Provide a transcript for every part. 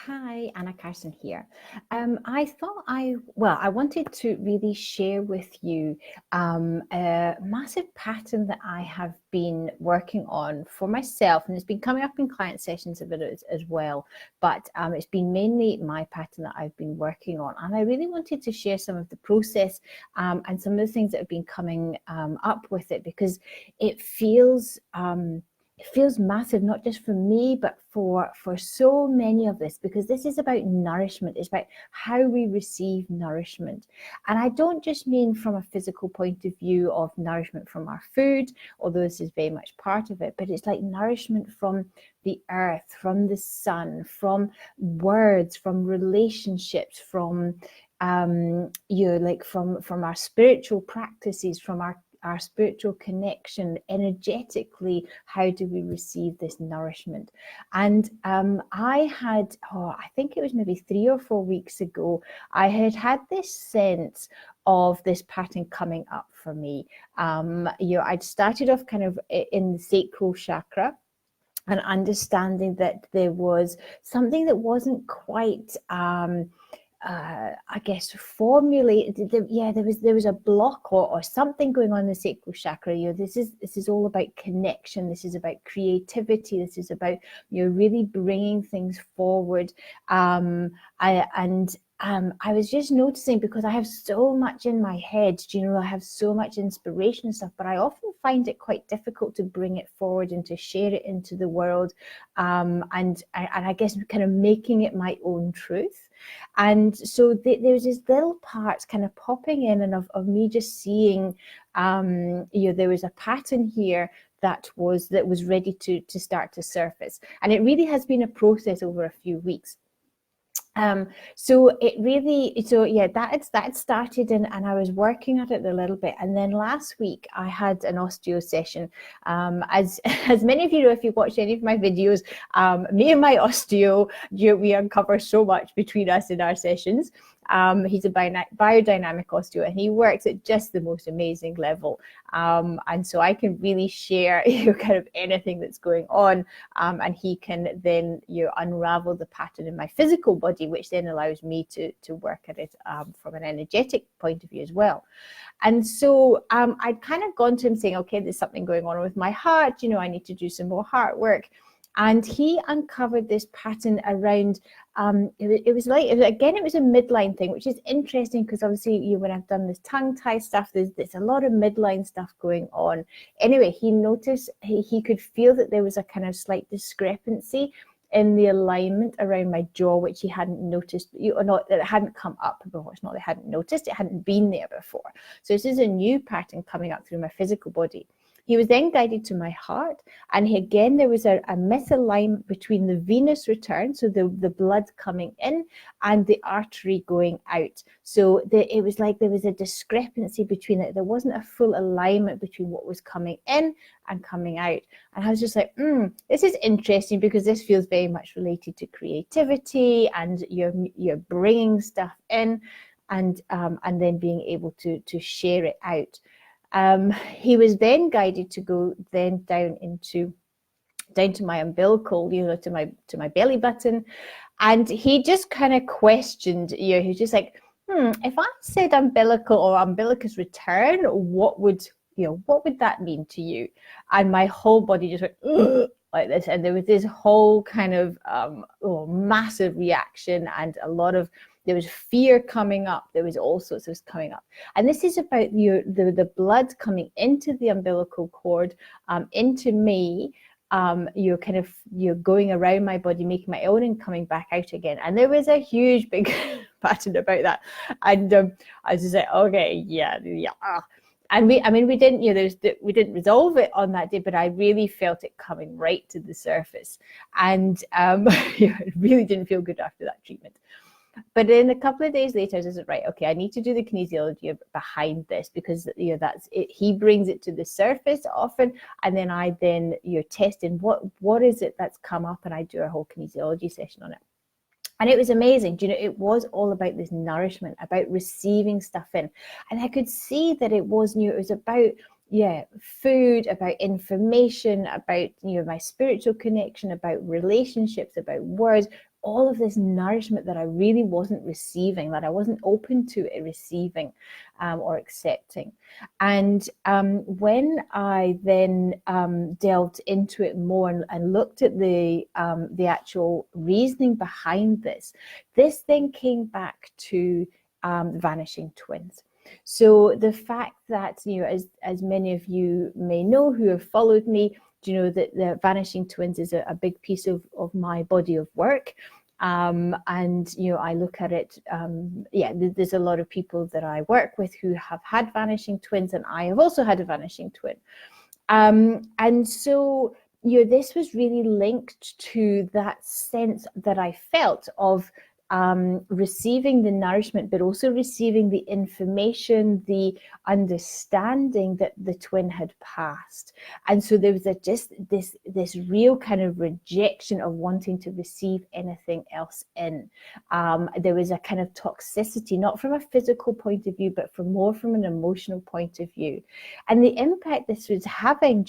Hi, Anna Carson here. I wanted to really share with you a massive pattern that I have been working on for myself, and it's been coming up in client sessions a bit as well, but it's been mainly my pattern that I've been working on. And I really wanted to share some of the process and some of the things that have been coming up with it, because it feels massive, not just for me, but for so many of us, because this is about nourishment. It's about how we receive nourishment. And I don't just mean from a physical point of view of nourishment from our food, although this is very much part of it, but it's like nourishment from the earth, from the sun, from words, from relationships, from from our spiritual practices, from our spiritual connection, energetically, how do we receive this nourishment? And I think it was maybe 3 or 4 weeks ago, I had this sense of this pattern coming up for me. I'd started off kind of in the sacral chakra, and understanding that there was something that wasn't quite I guess formulated. There was a block or something going on in the sacral chakra. This is all about connection. This is about creativity. This is about really bringing things forward. I was just noticing, because I have so much in my head, I have so much inspiration and stuff, but I often find it quite difficult to bring it forward and to share it into the world. And I guess kind of making it my own truth. And so there's these little parts kind of popping in, and of me just seeing, there was a pattern here that was ready to start to surface. And it really has been a process over a few weeks. That had started, and I was working at it a little bit. And then last week I had an osteo session. As many of you know, if you've watched any of my videos, me and my osteo, we uncover so much between us in our sessions. He's a biodynamic osteo, and he works at just the most amazing level. And so I can really share kind of anything that's going on, and he can then unravel the pattern in my physical body, which then allows me to work at it from an energetic point of view as well. And so I'd kind of gone to him saying, okay, there's something going on with my heart, I need to do some more heart work. And he uncovered this pattern around, it was a midline thing, which is interesting, because obviously when I've done this tongue tie stuff, there's a lot of midline stuff going on. Anyway, he noticed, he could feel that there was a kind of slight discrepancy in the alignment around my jaw, which he hadn't noticed, or not, that it hadn't come up before. It's not that I hadn't noticed, it hadn't been there before. So this is a new pattern coming up through my physical body. He was then guided to my heart, and there was a misalignment between the venous return, so the blood coming in, and the artery going out. So it was like there was a discrepancy between it. There wasn't a full alignment between what was coming in and coming out. And I was just like, this is interesting, because this feels very much related to creativity, and you're bringing stuff in, and then being able to share it out. He was then guided to go then down to my umbilical, to my belly button, and he just kind of questioned. He was just like, if I said umbilical or umbilicus return, what would that mean to you? And my whole body just went, ugh, like this, and there was this whole kind of massive reaction, and there was fear coming up. There was all sorts of coming up. And this is about the blood coming into the umbilical cord, into me. You're going around my body, making my own, and coming back out again. And there was a huge big pattern about that. And I was just like, okay, yeah. And we didn't, we didn't resolve it on that day, but I really felt it coming right to the surface. And it really didn't feel good after that treatment. But then a couple of days later, I was like, right, okay, I need to do the kinesiology behind this, because that's it. He brings it to the surface often, and then I test in what is it that's come up, and I do a whole kinesiology session on it. And it was amazing. It was all about this nourishment, about receiving stuff in. And I could see that it was about food, about information, about my spiritual connection, about relationships, about words, all of this nourishment that I really wasn't receiving, that I wasn't open to receiving or accepting. And when I then delved into it more and looked at the actual reasoning behind this then came back to vanishing twins. So the fact that, as many of you may know who have followed me, that the vanishing twins is a big piece of my body of work. And, I look at it, there's a lot of people that I work with who have had vanishing twins, and I have also had a vanishing twin. And so, this was really linked to that sense that I felt of receiving the nourishment, but also receiving the information, the understanding that the twin had passed. And so there was just this real kind of rejection of wanting to receive anything else in. There was a kind of toxicity, not from a physical point of view, but more from an emotional point of view. And the impact this was having,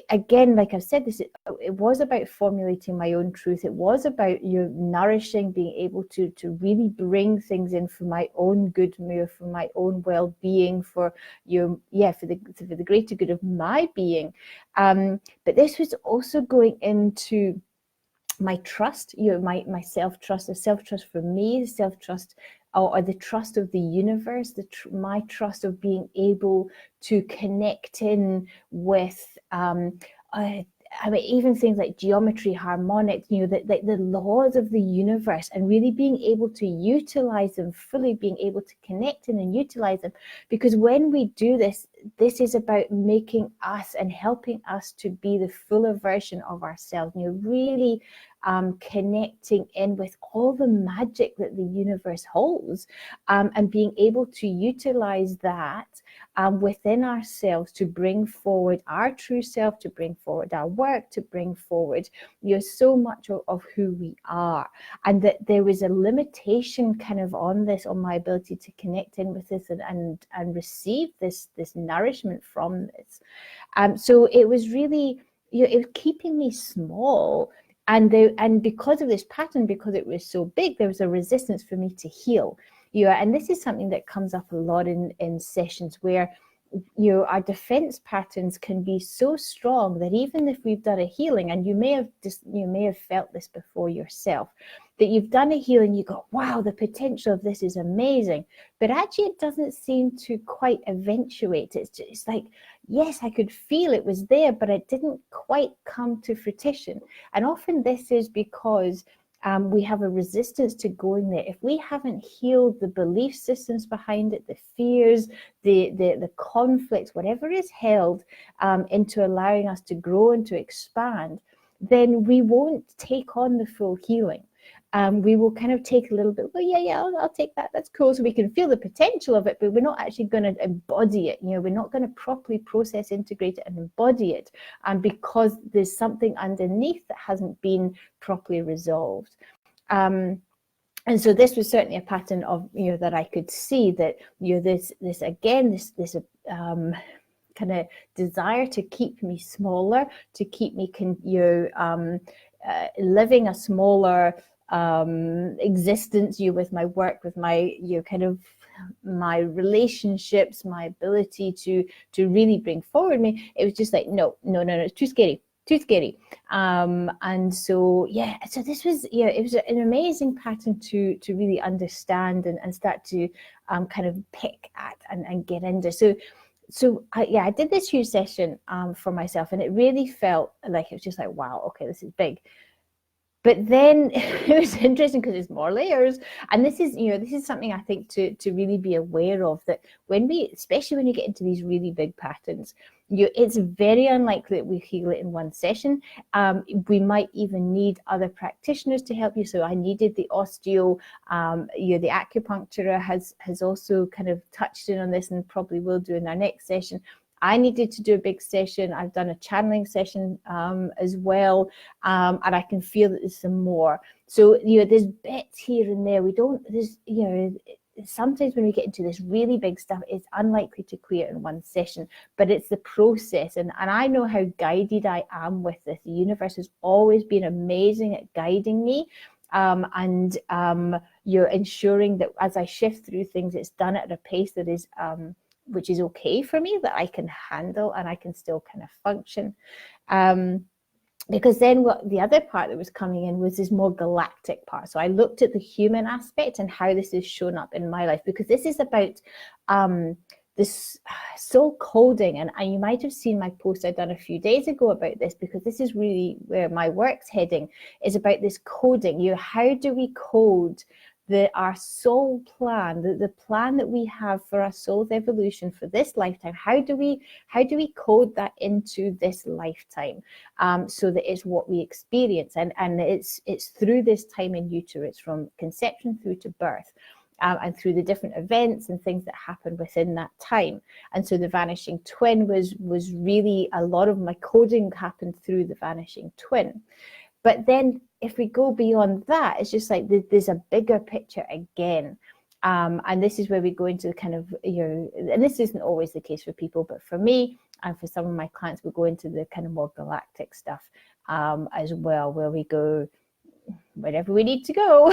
again, like I've said, it was about formulating my own truth. It was about nourishing, being able to really bring things in for my own good, for my own well-being, for the greater good of my being. But this was also going into my trust, my self-trust, the self-trust for me, the self-trust or the trust of the universe, my trust of being able to connect in with even things like geometry, harmonics, the laws of the universe, and really being able to utilize them fully, being able to connect in and utilize them. Because when we do this is about making us and helping us to be the fuller version of ourselves. Really connecting in with all the magic that the universe holds, and being able to utilize that within ourselves to bring forward our true self, to bring forward our work, to bring forward so much of who we are. And that there was a limitation kind of on my ability to connect in with this and receive this nourishment from this. So it was really, it was keeping me small. And because of this pattern, because it was so big, there was a resistance for me to heal. And this is something that comes up a lot in sessions where our defense patterns can be so strong that even if we've done a healing, and you may have felt this before yourself, that you've done a healing, you go, wow, the potential of this is amazing, but actually it doesn't seem to quite eventuate. It's like, yes, I could feel it was there, but it didn't quite come to fruition. And often this is because we have a resistance to going there. If we haven't healed the belief systems behind it, the fears, the conflicts, whatever is held into allowing us to grow and to expand, then we won't take on the full healing. We will kind of take a little bit, I'll take that, that's cool, so we can feel the potential of it, but we're not actually going to embody it. We're not going to properly process, integrate it, and embody it, because there's something underneath that hasn't been properly resolved. And so this was certainly a pattern of that I could see, that this kind of desire to keep me smaller, to keep me living a smaller existence, with my work, with my kind of my relationships, my ability to really bring forward me. It was just like no, it's too scary. And so so this was it was an amazing pattern to really understand and start to kind of pick at and get into. So I did this huge session for myself, and it really felt like it was just like, wow, okay, this is big. But then it was interesting because there's more layers, and this is something I think to really be aware of, that especially when you get into these really big patterns, it's very unlikely that we heal it in one session. We might even need other practitioners to help you. So I needed the osteo, the acupuncturist has also kind of touched in on this, and probably will do in our next session. I needed to do a big session. I've done a channeling session as well, and I can feel that there's some more. So there's bits here and there. sometimes when we get into this really big stuff, it's unlikely to clear in one session, but it's the process. And I know how guided I am with this. The universe has always been amazing at guiding me. And you're ensuring that as I shift through things, it's done at a pace that is which is okay for me, that I can handle and I can still kind of function. Because then what the other part that was coming in was this more galactic part. So I looked at the human aspect and how this has shown up in my life, because this is about this soul coding. And you might have seen my post I'd done a few days ago about this, because this is really where my work's heading, is about this coding. How do we code our soul plan, the plan that we have for our soul's evolution for this lifetime? How do we code that into this lifetime, so that it's what we experience, and it's through this time in utero. It's from conception through to birth, and through the different events and things that happen within that time. And so the vanishing twin was really, a lot of my coding happened through the vanishing twin. But then if we go beyond that, it's just like there's a bigger picture again. And this is where we go into the kind of, and this isn't always the case for people, but for me and for some of my clients, we go into the kind of more galactic stuff as well, where we go wherever we need to go.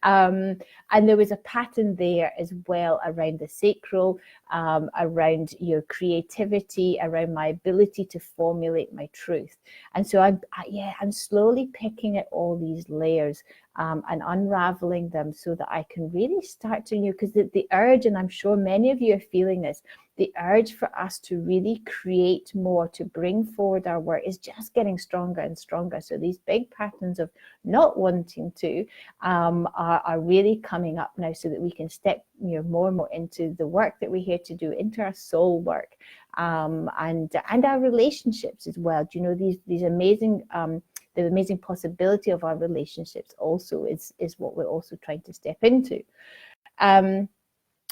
And there was a pattern there as well around the sacral, around your creativity, around my ability to formulate my truth. And so I'm slowly picking at all these layers and unraveling them, so that I can really start to, because the urge, and I'm sure many of you are feeling this, the urge for us to really create more, to bring forward our work, is just getting stronger and stronger. So these big patterns of not wanting to are really coming up now, so that we can step more and more into the work that we're here to do, into our soul work, and our relationships as well. These amazing the amazing possibility of our relationships also is what we're also trying to step into.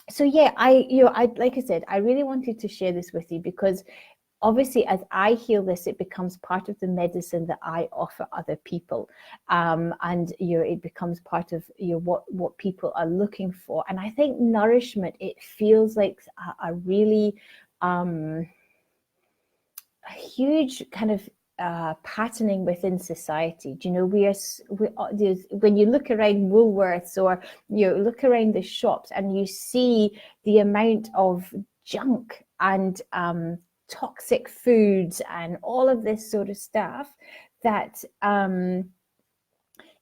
So yeah, I like I said, I really wanted to share this with you, because obviously as I heal this, it becomes part of the medicine that I offer other people, and it becomes part of what people are looking for. And I think nourishment, it feels like a really a huge kind of patterning within society. When you look around Woolworths, or look around the shops, and you see the amount of junk and toxic foods and all of this sort of stuff that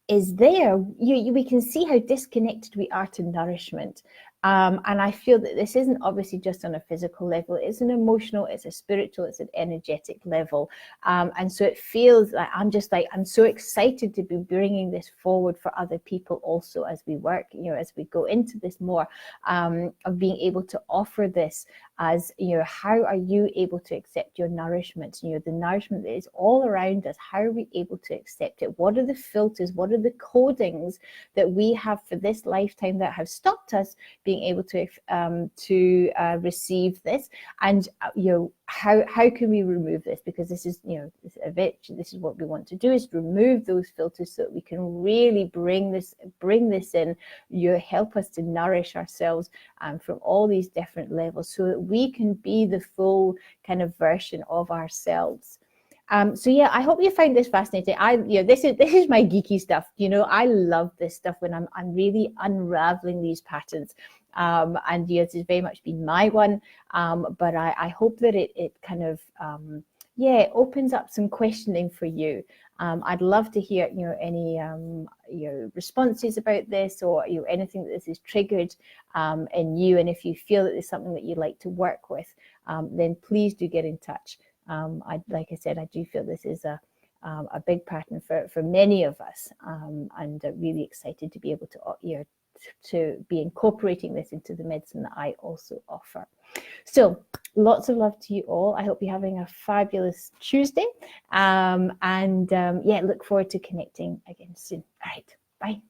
is there, we can see how disconnected we are to nourishment. And I feel that this isn't obviously just on a physical level, it's an emotional, it's a spiritual, it's an energetic level. And so it feels like I'm so excited to be bringing this forward for other people also, as we work, as we go into this more, of being able to offer this as, how are you able to accept your nourishment? The nourishment that is all around us, how are we able to accept it? What are the filters? What are the codings that we have for this lifetime that have stopped us being able to receive this? And how can we remove this? Because this is this is what we want to do, is remove those filters, so that we can really bring this in. Help us to nourish ourselves from all these different levels, so that we can be the full kind of version of ourselves. So yeah, I hope you find this fascinating. This is my geeky stuff. I love this stuff when I'm really unraveling these patterns. And this has very much been my one. But I hope that it kind of opens up some questioning for you. I'd love to hear any responses about this, or anything that this has triggered in you. And if you feel that there's something that you'd like to work with, then please do get in touch. Like I said, I do feel this is a big pattern for many of us, and really excited to be able to be incorporating this into the medicine that I also offer. So lots of love to you all. I hope you're having a fabulous Tuesday, and look forward to connecting again soon. All right, bye.